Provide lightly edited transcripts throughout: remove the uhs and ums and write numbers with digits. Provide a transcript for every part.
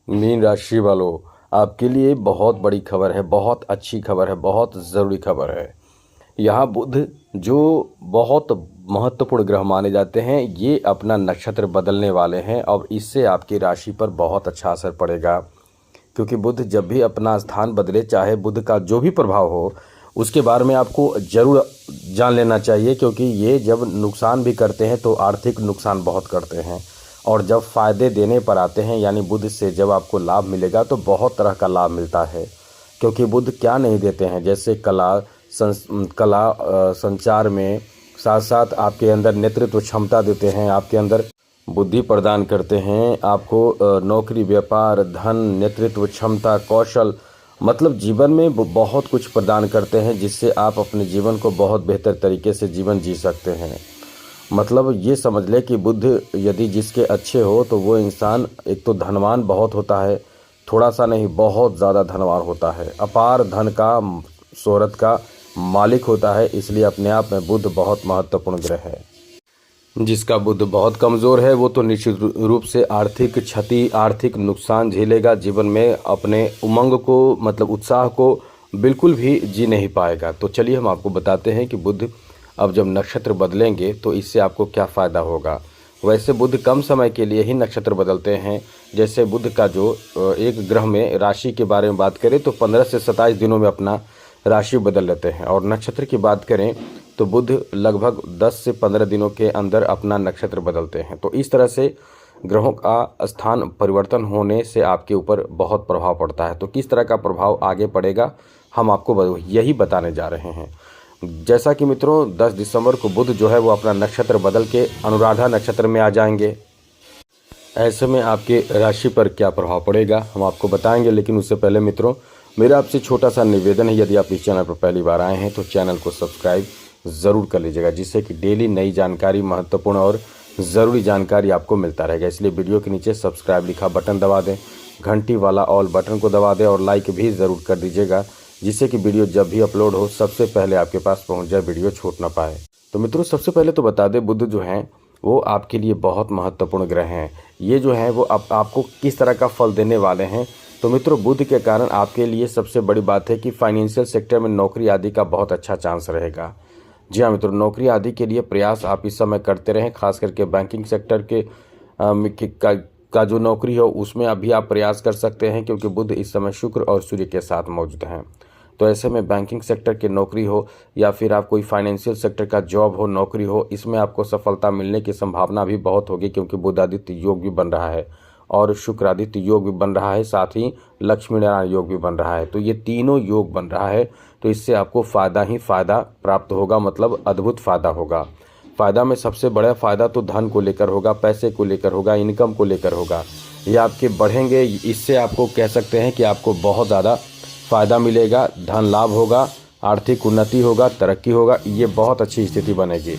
Mean राशि वालों, आपके लिए बहुत बड़ी खबर है, बहुत अच्छी खबर है, बहुत ज़रूरी खबर है। यहाँ बुध जो बहुत महत्वपूर्ण ग्रह माने जाते हैं, ये अपना नक्षत्र बदलने वाले हैं और इससे आपकी राशि पर बहुत अच्छा असर पड़ेगा। क्योंकि बुध जब भी अपना स्थान बदले, चाहे बुध का जो भी प्रभाव हो, उसके बारे में आपको ज़रूर जान लेना चाहिए। क्योंकि ये जब नुकसान भी करते हैं तो आर्थिक नुकसान बहुत करते हैं, और जब फ़ायदे देने पर आते हैं यानी बुध से जब आपको लाभ मिलेगा तो बहुत तरह का लाभ मिलता है। क्योंकि बुध क्या नहीं देते हैं, जैसे संचार में, साथ साथ आपके अंदर नेतृत्व क्षमता देते हैं, आपके अंदर बुद्धि प्रदान करते हैं, आपको नौकरी, व्यापार, धन, नेतृत्व क्षमता, कौशल, मतलब जीवन में बहुत कुछ प्रदान करते हैं, जिससे आप अपने जीवन को बहुत बेहतर तरीके से जीवन जी सकते हैं। मतलब ये समझ ले कि बुध यदि जिसके अच्छे हो तो वो इंसान एक तो धनवान बहुत होता है, थोड़ा सा नहीं बहुत ज़्यादा धनवान होता है, अपार धन का, शोहरत का मालिक होता है। इसलिए अपने आप में बुध बहुत महत्वपूर्ण ग्रह है। जिसका बुध बहुत कमज़ोर है वो तो निश्चित रूप से आर्थिक क्षति, आर्थिक नुकसान झेलेगा, जीवन में अपने उमंग को, मतलब उत्साह को बिल्कुल भी जी नहीं पाएगा। तो चलिए हम आपको बताते हैं कि बुध अब जब नक्षत्र बदलेंगे तो इससे आपको क्या फ़ायदा होगा। वैसे बुध कम समय के लिए ही नक्षत्र बदलते हैं। जैसे बुध का जो एक ग्रह में राशि के बारे में बात करें तो 15 से 27 दिनों में अपना राशि बदल लेते हैं, और नक्षत्र की बात करें तो बुध लगभग 10 से 15 दिनों के अंदर अपना नक्षत्र बदलते हैं। तो इस तरह से ग्रहों का स्थान परिवर्तन होने से आपके ऊपर बहुत प्रभाव पड़ता है। तो किस तरह का प्रभाव आगे पड़ेगा हम आपको यही बताने जा रहे हैं। जैसा कि मित्रों 10 दिसंबर को बुध जो है वो अपना नक्षत्र बदल के अनुराधा नक्षत्र में आ जाएंगे। ऐसे में आपके राशि पर क्या प्रभाव पड़ेगा हम आपको बताएंगे, लेकिन उससे पहले मित्रों मेरा आपसे छोटा सा निवेदन है, यदि आप इस चैनल पर पहली बार आए हैं तो चैनल को सब्सक्राइब ज़रूर कर लीजिएगा, जिससे कि डेली नई जानकारी, महत्वपूर्ण और ज़रूरी जानकारी आपको मिलता रहेगा। इसलिए वीडियो के नीचे सब्सक्राइब लिखा बटन दबा दें, घंटी वाला ऑल बटन को दबा दें और लाइक भी ज़रूर कर दीजिएगा, जिससे कि वीडियो जब भी अपलोड हो सबसे पहले आपके पास पहुंच जाए, वीडियो छूट ना पाए। तो मित्रों सबसे पहले तो बता दें, बुध जो हैं वो आपके लिए बहुत महत्वपूर्ण ग्रह हैं। ये जो हैं वो आपको किस तरह का फल देने वाले हैं। तो मित्रों बुध के कारण आपके लिए सबसे बड़ी बात है कि फाइनेंशियल सेक्टर में नौकरी आदि का बहुत अच्छा चांस रहेगा। जी हाँ मित्रों, नौकरी आदि के लिए प्रयास आप इस समय करते रहें, खास करके बैंकिंग सेक्टर का जो नौकरी हो उसमें अभी आप प्रयास कर सकते हैं, क्योंकि बुध इस समय शुक्र और सूर्य के साथ मौजूद हैं। तो ऐसे में बैंकिंग सेक्टर की नौकरी हो या फिर आप कोई फाइनेंशियल सेक्टर का जॉब हो, नौकरी हो, इसमें आपको सफलता मिलने की संभावना भी बहुत होगी, क्योंकि बुध आदित्य योग भी बन रहा है और शुक्र आदित्य योग भी बन रहा है, साथ ही लक्ष्मी नारायण योग भी बन रहा है। तो ये तीनों योग बन रहा है, तो इससे आपको फ़ायदा ही फ़ायदा प्राप्त होगा, मतलब अद्भुत फ़ायदा होगा। फ़ायदा में सबसे बड़ा फ़ायदा तो धन को लेकर होगा, पैसे को लेकर होगा, इनकम को लेकर होगा। ये आपके बढ़ेंगे, इससे आपको कह सकते हैं कि आपको बहुत ज़्यादा फ़ायदा मिलेगा, धन लाभ होगा, आर्थिक उन्नति होगा, तरक्की होगा, ये बहुत अच्छी स्थिति बनेगी।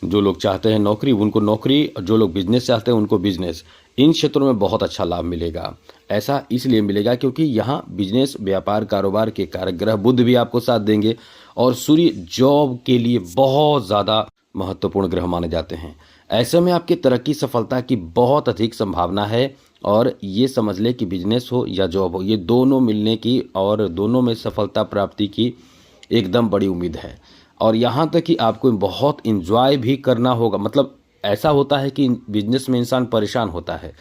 जो लोग चाहते हैं नौकरी उनको नौकरी, जो लोग बिजनेस चाहते हैं उनको बिजनेस, इन क्षेत्रों में बहुत अच्छा लाभ मिलेगा। ऐसा इसलिए मिलेगा क्योंकि यहाँ बिजनेस, व्यापार, कारोबार के कारक ग्रह बुध भी आपको साथ देंगे, और सूर्य जॉब के लिए बहुत ज़्यादा महत्वपूर्ण ग्रह माने जाते हैं। ऐसे में आपकी तरक्की, सफलता की बहुत अधिक संभावना है, और ये समझ ले कि बिजनेस हो या जॉब हो, ये दोनों मिलने की और दोनों में सफलता प्राप्ति की एकदम बड़ी उम्मीद है। और यहाँ तक कि आपको बहुत इंजॉय भी करना होगा। मतलब ऐसा होता है कि बिजनेस में इंसान परेशान होता है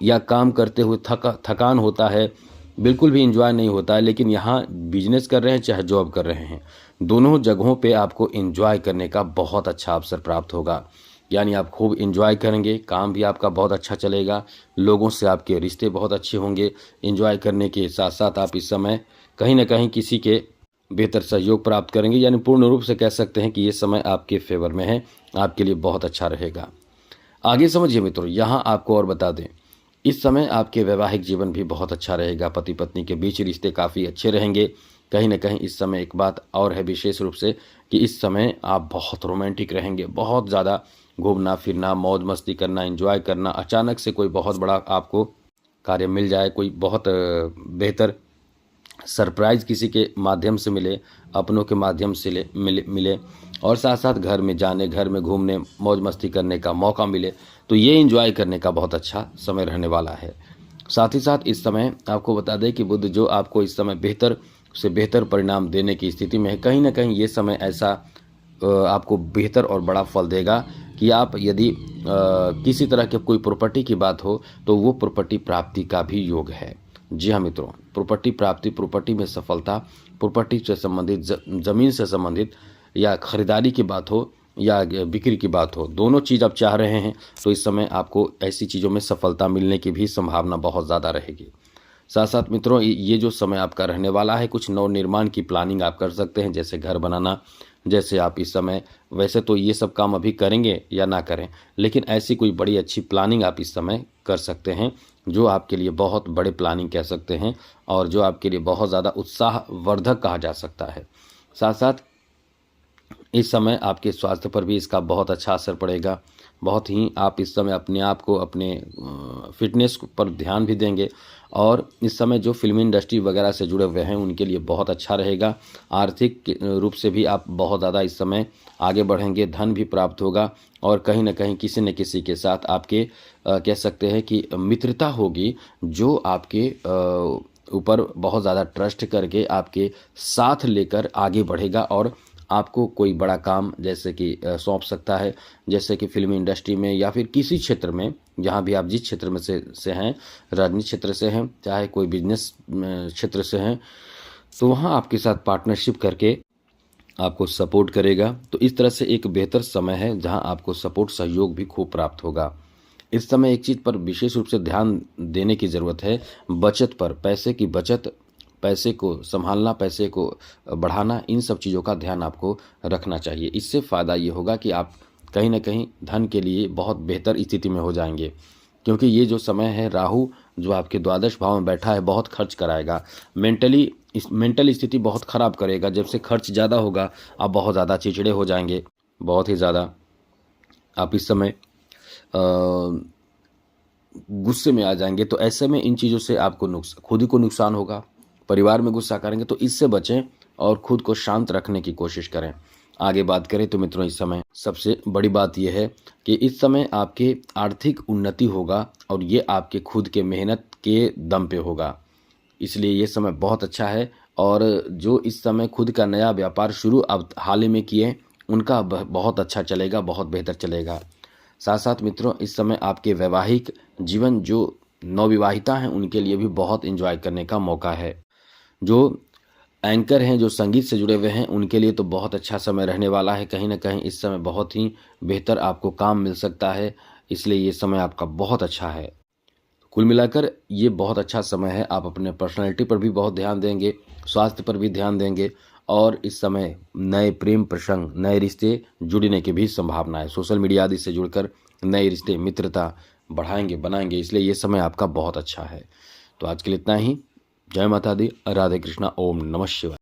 या काम करते हुए थकान होता है, बिल्कुल भी इंजॉय नहीं होता है, लेकिन यहाँ बिजनेस कर रहे हैं चाहे जॉब कर रहे हैं, दोनों जगहों पे आपको इंजॉय करने का बहुत अच्छा अवसर प्राप्त होगा। यानी आप खूब इंजॉय करेंगे, काम भी आपका बहुत अच्छा चलेगा, लोगों से आपके रिश्ते बहुत अच्छे होंगे। इंजॉय करने के साथ साथ आप इस समय कहीं ना कहीं किसी के बेहतर सहयोग प्राप्त करेंगे। यानी पूर्ण रूप से कह सकते हैं कि ये समय आपके फेवर में है, आपके लिए बहुत अच्छा रहेगा। आगे समझिए मित्रों, यहाँ आपको और बता दें, इस समय आपके वैवाहिक जीवन भी बहुत अच्छा रहेगा। पति पत्नी के बीच रिश्ते काफ़ी अच्छे रहेंगे। कहीं ना कहीं इस समय एक बात और है विशेष रूप से कि इस समय आप बहुत रोमांटिक रहेंगे, बहुत ज़्यादा घूमना फिरना, मौज मस्ती करना, एंजॉय करना, अचानक से कोई बहुत बड़ा आपको कार्य मिल जाए, कोई बहुत बेहतर सरप्राइज़ किसी के माध्यम से मिले, अपनों के माध्यम से मिले, और साथ साथ घर में जाने, घर में घूमने, मौज मस्ती करने का मौका मिले, तो ये एंजॉय करने का बहुत अच्छा समय रहने वाला है। साथ ही साथ इस समय आपको बता दें कि बुध जो आपको इस समय बेहतर से बेहतर परिणाम देने की स्थिति में है। कहीं ना कहीं ये समय ऐसा आपको बेहतर और बड़ा फल देगा कि आप यदि किसी तरह के कोई प्रॉपर्टी की बात हो तो वो प्रॉपर्टी प्राप्ति का भी योग है। जी हाँ मित्रों, प्रॉपर्टी प्राप्ति, प्रॉपर्टी में सफलता, प्रॉपर्टी से संबंधित, ज़मीन से संबंधित या खरीदारी की बात हो या बिक्री की बात हो, दोनों चीज़ आप चाह रहे हैं तो इस समय आपको ऐसी चीज़ों में सफलता मिलने की भी संभावना बहुत ज़्यादा रहेगी। साथ साथ मित्रों, ये जो समय आपका रहने वाला है, कुछ नवनिर्माण की प्लानिंग आप कर सकते हैं, जैसे घर बनाना। जैसे आप इस समय, वैसे तो ये सब काम अभी करेंगे या ना करें, लेकिन ऐसी कोई बड़ी अच्छी प्लानिंग आप इस समय कर सकते हैं जो आपके लिए बहुत बड़े प्लानिंग कह सकते हैं और जो आपके लिए बहुत ज़्यादा उत्साहवर्धक कहा जा सकता है। साथ साथ इस समय आपके स्वास्थ्य पर भी इसका बहुत अच्छा असर पड़ेगा। बहुत ही आप इस समय अपने आप को, अपने फिटनेस पर ध्यान भी देंगे और इस समय जो फिल्म इंडस्ट्री वगैरह से जुड़े हुए हैं उनके लिए बहुत अच्छा रहेगा। आर्थिक रूप से भी आप बहुत ज़्यादा इस समय आगे बढ़ेंगे, धन भी प्राप्त होगा और कहीं ना कहीं किसी न किसी के साथ आपके कह सकते हैं कि मित्रता होगी जो आपके ऊपर बहुत ज़्यादा ट्रस्ट करके आपके साथ लेकर आगे बढ़ेगा और आपको कोई बड़ा काम जैसे कि सौंप सकता है, जैसे कि फिल्म इंडस्ट्री में या फिर किसी क्षेत्र में, जहाँ भी आप जिस क्षेत्र में से हैं, राजनीतिक क्षेत्र से हैं, चाहे कोई बिजनेस क्षेत्र से हैं, तो वहाँ आपके साथ पार्टनरशिप करके आपको सपोर्ट करेगा। तो इस तरह से एक बेहतर समय है जहाँ आपको सपोर्ट, सहयोग भी खूब प्राप्त होगा। इस समय एक चीज़ पर विशेष रूप से ध्यान देने की ज़रूरत है, बचत पर, पैसे की बचत, पैसे को संभालना, पैसे को बढ़ाना, इन सब चीज़ों का ध्यान आपको रखना चाहिए। इससे फ़ायदा ये होगा कि आप कहीं ना कहीं धन के लिए बहुत बेहतर स्थिति में हो जाएंगे, क्योंकि ये जो समय है, राहु जो आपके द्वादश भाव में बैठा है बहुत खर्च कराएगा, मेंटल स्थिति बहुत ख़राब करेगा। जब से खर्च ज़्यादा होगा आप बहुत ज़्यादा चिड़चिड़े हो जाएंगे, बहुत ही ज़्यादा आप इस समय गुस्से में आ जाएंगे। तो ऐसे में इन चीज़ों से आपको खुद ही को नुकसान होगा, परिवार में गुस्सा करेंगे, तो इससे बचें और खुद को शांत रखने की कोशिश करें। आगे बात करें तो मित्रों, इस समय सबसे बड़ी बात यह है कि इस समय आपके आर्थिक उन्नति होगा और ये आपके खुद के मेहनत के दम पे होगा, इसलिए ये समय बहुत अच्छा है। और जो इस समय खुद का नया व्यापार शुरू अब हाल ही में किए, उनका बहुत अच्छा चलेगा, बहुत बेहतर चलेगा। साथ साथ मित्रों, इस समय आपके वैवाहिक जीवन, जो नवविवाहिता हैं, उनके लिए भी बहुत एंजॉय करने का मौका है। जो एंकर हैं, जो संगीत से जुड़े हुए हैं, उनके लिए तो बहुत अच्छा समय रहने वाला है। कहीं ना कहीं इस समय बहुत ही बेहतर आपको काम मिल सकता है, इसलिए ये समय आपका बहुत अच्छा है। कुल मिलाकर ये बहुत अच्छा समय है। आप अपने पर्सनैलिटी पर भी बहुत ध्यान देंगे, स्वास्थ्य पर भी ध्यान देंगे और इस समय नए प्रेम प्रसंग, नए रिश्ते जुड़ने की भी संभावना है। सोशल मीडिया आदि से जुड़कर नए रिश्ते, मित्रता बढ़ाएंगे, बनाएंगे, इसलिए ये समय आपका बहुत अच्छा है। तो आज के लिए इतना ही। जय माता दी, राधे कृष्णा, ओम नमः शिवाय।